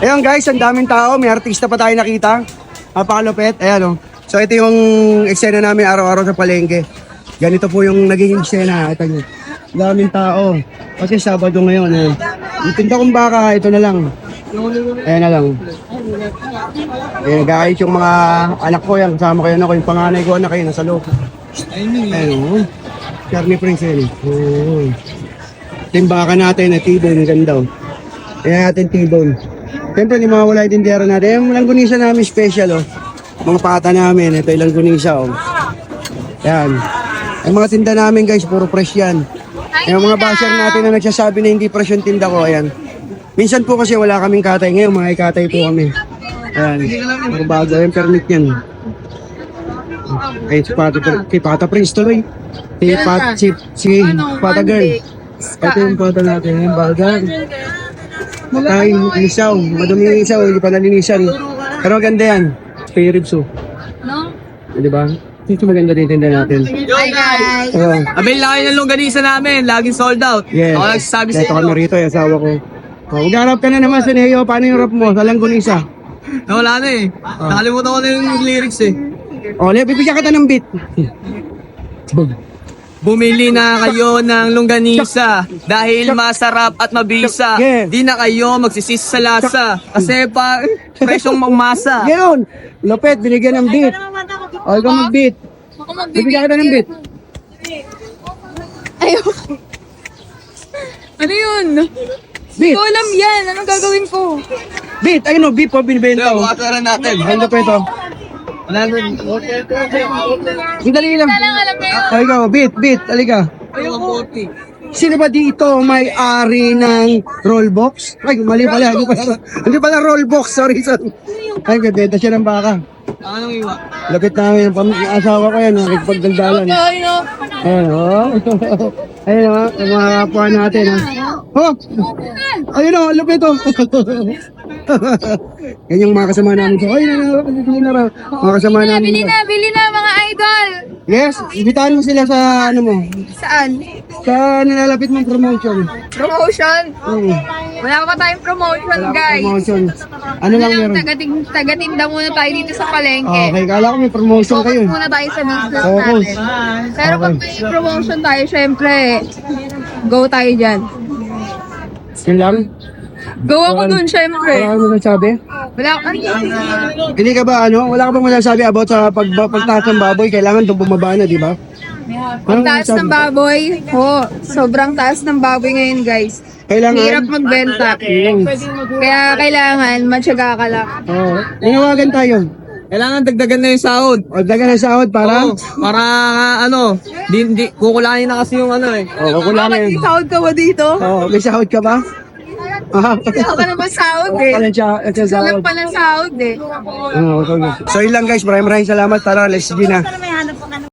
Ayan guys, ang daming tao. May artista pa tayo nakita. Napakalupit. Ayan o. So ito yung eksena namin araw-araw sa palengke. Ganito po yung naging eksena. Ito nyo. Daming tao. Kasi Sabado ngayon. Yung tinda kong baka, ito na lang. Ayan na lang. Ayan, gagayit yung mga anak ko yan. Kasama kayo na ko. Yung panganay ko anak kayo nasa loob. Ayan o. Charlie Prince yan. Timbaka natin na T-bone. Ang ganda o. Ayan natin T-bone. Siyempre, hindi mawawala yung tindera natin. Yung langgunisa namin special, oh. Mga pata namin, ito yung langgunisa, oh. Yan. Ang mga tinda namin, guys, puro fresh yan. Yung mga basher natin na nagsasabi na hindi fresh yung tinda ko, ayan. Minsan po kasi wala kaming katay. Ngayon, mga ikatay po kami. Ayan. Mga bago, yung permit yan. Ay, si Pata Prince tuloy. Si Pata Girl. Ito yung pata natin, yung bagan. Ay, lisaw. Madumi yung isaw, hindi pa nalinisan. Pero maganda yan. Spare ribs, oh. No? Di ba? Ito maganda din tinda natin. Hi guys! Avail na kayo ng longganisa namin. Laging sold out. Yes. Ako nagsasabi sa Ito kami inyo. rito, yung asawa ko. Mag-harap ka na naman sa Neo. Paano yung rap mo? Sa langgunisa. Nawala na eh. Nakalimutan ko na yung lyrics eh. O, bibigyan kita ng beat. Bumili na kayo ng longganisa dahil masarap at mabisa. Yes. Di na kayo magsisis sa lasa. Kasi pa presyong magmasa. Ngayon, Lopet, binigyan ng beat. O, ikaw mag-beat. Bibigyan kita ng beat. Ayoko. Ano yun? Beat. Ko alam yan. Anong gagawin ko? Beat. Ayun o, beat po, binibenta. Ito, wakaran natin. Ang Lopet, o. Wala na. Dali lang. Alam na yun. O, ikaw, beat, halika. Ayoko. Sino ba dito may-ari ng rollbox? Ay, mali pala. Hindi pala rollbox. Sorry. Ay, bebenta siya ng baka. Anong iwa? Lapit namin yung asawa ko yan. Nakikipagdaldalan. Okay, no? Ayan, o. Ayan, o. Yung mga kapuan natin, ha. Oh! Ayun, o. Lapit, o. Yan yung mga kasama namin. Ay, bili na raw. Mga kasama namin. Bili na mga idol! Yes, ibitahan mo sila sa ano mo. Saan? Sa nilalapit mong promotion. Promotion? Hmm. Wala pa tayong promotion, Wala ka guys. promotion. Ano lang meron? Tagatinda muna tayo dito sa palengke. Okay, kala ko may promotion Focus kayo. muna tayo sa business Focus. natin. Pero pag may promotion tayo, syempre, go tayo dyan. Yun lang? Go ako dun, syempre. Wala ka masasabi? Wala ako. Hindi ka ba ano? Wala ka bang masasabi about sa pagtaas ng baboy? Kailangan itong bumaba na, di ba? Ang taas ng baboy. Sobrang taas ng baboy ngayon, guys. Kailangan? Hirap magbenta. Kaya kailangan, matyaga ka lang. Oo. Nanawagan tayo. Kailangan dagdagan na yung sahod. O, dagan ng sahod para? Oo, para ano, kukulangin na kasi yung ano eh. O, kukulangin. May sahod ka ba dito? Oo, may sahod ka ba? Ah, Wala ka naman sahod eh. Walang sahod. Walang pa ng sahod eh. So yun lang guys, maraming salamat. Tara, let's begin na.